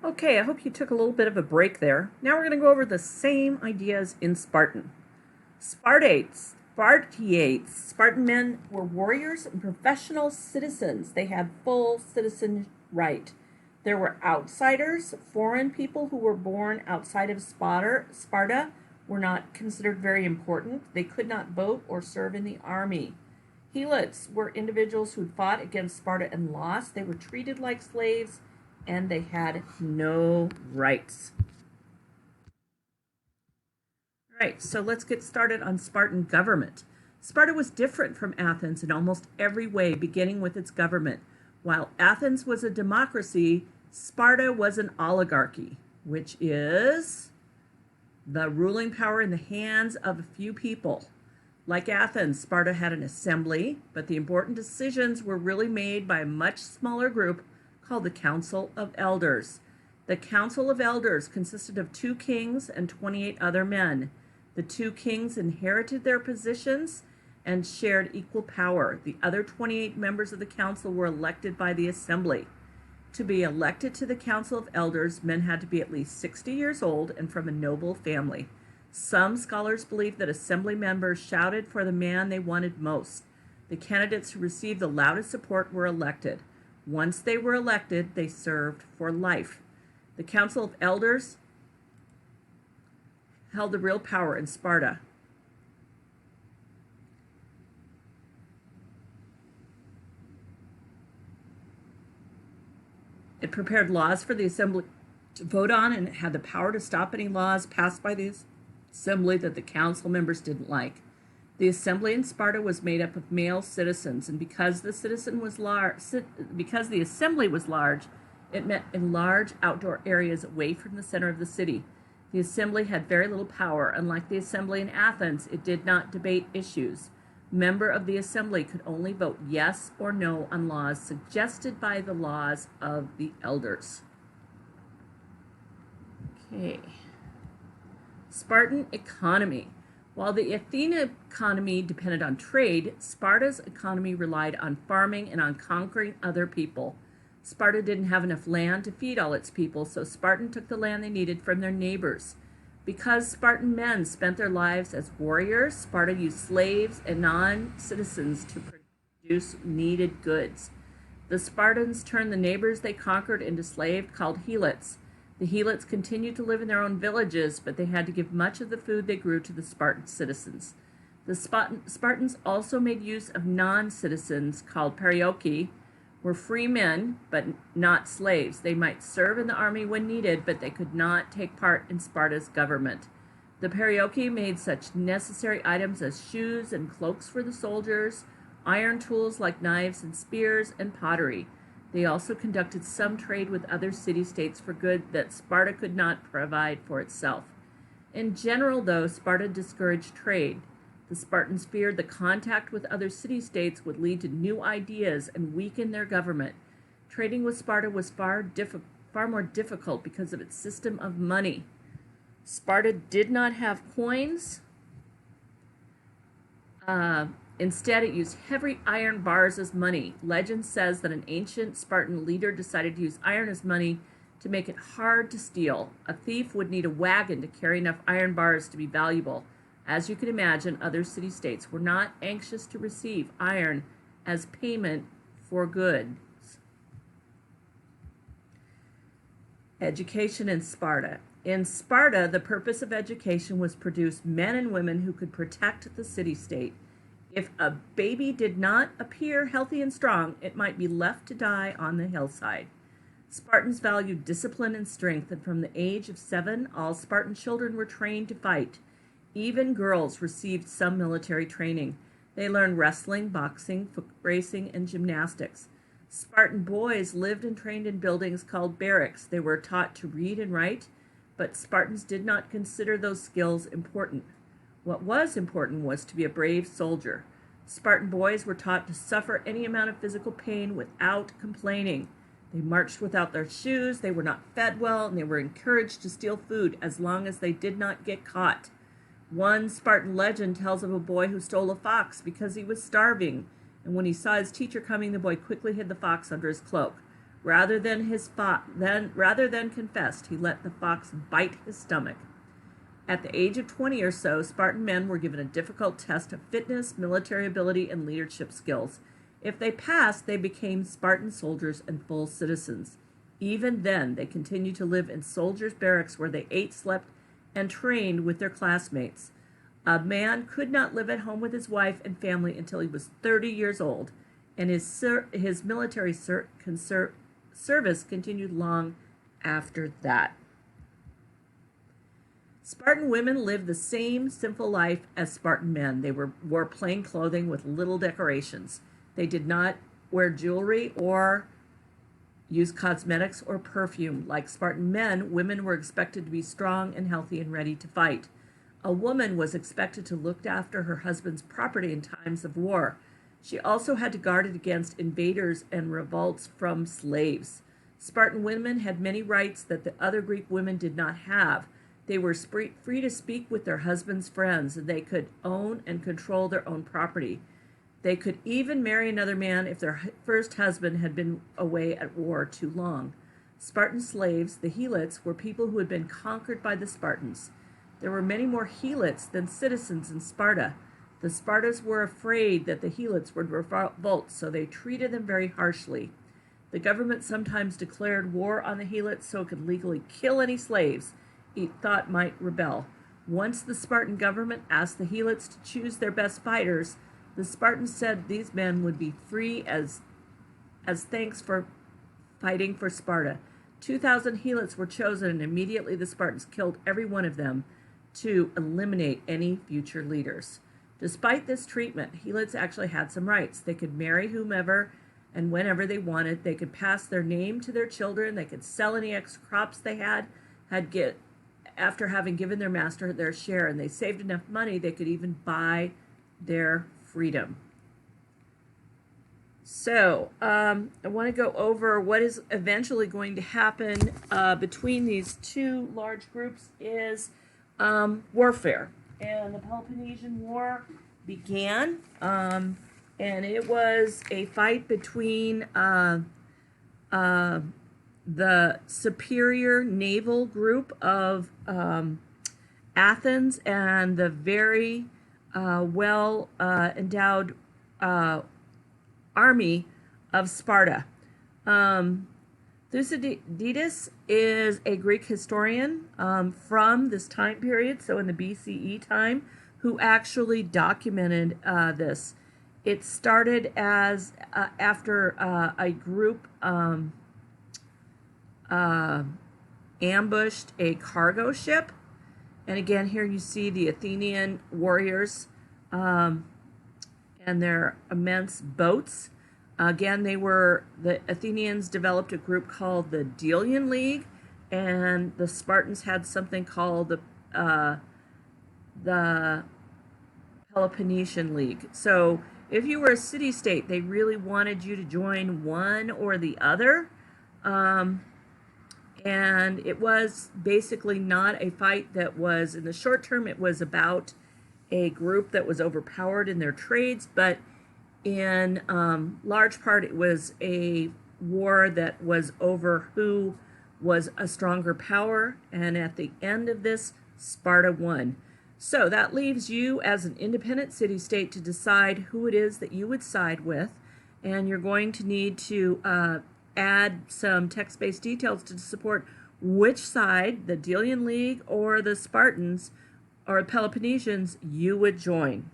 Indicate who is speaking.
Speaker 1: Okay, I hope you took a little bit of a break there. Now we're going to go over the same ideas in Spartan. Spartan men were warriors and professional citizens. They had full citizen right. There were outsiders, foreign people who were born outside of Sparta were not considered very important. They could not vote or serve in the army. Helots were individuals who fought against Sparta and lost. They were treated like slaves and they had no rights. All right, so let's get started on Spartan government. Sparta was different from Athens in almost every way, beginning with its government. While Athens was a democracy, Sparta was an oligarchy, which is the ruling power in the hands of a few people. Like Athens, Sparta had an assembly, but the important decisions were really made by a much smaller group called the Council of Elders. The Council of Elders consisted of 2 kings and 28 other men. The 2 kings inherited their positions and shared equal power. The other 28 members of the council were elected by the assembly. To be elected to the Council of Elders, men had to be at least 60 years old and from a noble family. Some scholars believe that assembly members shouted for the man they wanted most. The candidates who received the loudest support were elected. Once they were elected, they served for life. The Council of Elders held the real power in Sparta. It prepared laws for the assembly to vote on, and it had the power to stop any laws passed by the assembly that the council members didn't like. The assembly in Sparta was made up of male citizens, and because the assembly was large, it met in large outdoor areas away from the center of the city. The assembly had very little power. Unlike the assembly in Athens, it did not debate issues. Member of the assembly could only vote yes or no on laws suggested by the laws of the elders. Okay. Spartan economy. While the Athena economy depended on trade, Sparta's economy relied on farming and on conquering other people. Sparta didn't have enough land to feed all its people, so Spartan took the land they needed from their neighbors. Because Spartan men spent their lives as warriors, Sparta used slaves and non-citizens to produce needed goods. The Spartans turned the neighbors they conquered into slaves called helots. The helots continued to live in their own villages, but they had to give much of the food they grew to the Spartan citizens. The Spartans also made use of non-citizens called perioeci, were free men, but not slaves. They might serve in the army when needed, but they could not take part in Sparta's government. The perioeci made such necessary items as shoes and cloaks for the soldiers, iron tools like knives and spears, and pottery. They also conducted some trade with other city-states for goods that Sparta could not provide for itself. In general, though, Sparta discouraged trade. The Spartans feared the contact with other city-states would lead to new ideas and weaken their government. Trading with Sparta was far more difficult because of its system of money. Sparta did not have coins. Instead, it used heavy iron bars as money. Legend says that an ancient Spartan leader decided to use iron as money to make it hard to steal. A thief would need a wagon to carry enough iron bars to be valuable. As you can imagine, other city-states were not anxious to receive iron as payment for goods. Education in Sparta. In Sparta, the purpose of education was to produce men and women who could protect the city-state. If a baby did not appear healthy and strong, it might be left to die on the hillside. Spartans valued discipline and strength, and from the age of 7, all Spartan children were trained to fight. Even girls received some military training. They learned wrestling, boxing, foot racing, and gymnastics. Spartan boys lived and trained in buildings called barracks. They were taught to read and write, but Spartans did not consider those skills important. What was important was to be a brave soldier. Spartan boys were taught to suffer any amount of physical pain without complaining. They marched without their shoes, they were not fed well, and they were encouraged to steal food as long as they did not get caught. One Spartan legend tells of a boy who stole a fox because he was starving, and when he saw his teacher coming, the boy quickly hid the fox under his cloak. Rather than confessed, he let the fox bite his stomach. At the age of 20 or so, Spartan men were given a difficult test of fitness, military ability, and leadership skills. If they passed, they became Spartan soldiers and full citizens. Even then, they continued to live in soldiers' barracks where they ate, slept, and trained with their classmates. A man could not live at home with his wife and family until he was 30 years old, and his military service continued long after that. Spartan women lived the same simple life as Spartan men. They wore plain clothing with little decorations. They did not wear jewelry or use cosmetics or perfume. Like Spartan men, women were expected to be strong and healthy and ready to fight. A woman was expected to look after her husband's property in times of war. She also had to guard it against invaders and revolts from slaves. Spartan women had many rights that the other Greek women did not have. They were free to speak with their husbands' friends, and they could own and control their own property. They could even marry another man if their first husband had been away at war too long. Spartan slaves, the Helots, were people who had been conquered by the Spartans. There were many more Helots than citizens in Sparta. The Spartans were afraid that the Helots would revolt, so they treated them very harshly. The government sometimes declared war on the Helots so it could legally kill any slaves it thought might rebel. Once the Spartan government asked the Helots to choose their best fighters, the Spartans said these men would be free as thanks for fighting for Sparta. 2,000 Helots were chosen, and immediately the Spartans killed every one of them to eliminate any future leaders. Despite this treatment, Helots actually had some rights. They could marry whomever and whenever they wanted. They could pass their name to their children. They could sell any extra crops they had after having given their master their share, and they saved enough money they could even buy their freedom. So I want to go over what is eventually going to happen between these two large groups is warfare. And the Peloponnesian War began, and it was a fight between the superior naval group of Athens and the very well endowed army of Sparta. Thucydides is a Greek historian from this time period, so in the BCE time, who actually documented this. It started as after a group ambushed a cargo ship. And again, here you see the Athenian warriors and their immense boats. Again, the Athenians developed a group called the Delian League, and the Spartans had something called the Peloponnesian League. So if you were a city-state, they really wanted you to join one or the other. And it was basically not a fight that was, in the short term, it was about a group that was overpowered in their trades, but in large part it was a war that was over who was a stronger power, and at the end of this, Sparta won. So that leaves you as an independent city-state to decide who it is that you would side with, and you're going to need to add some text-based details to support which side, the Delian League or the Spartans or Peloponnesians, you would join.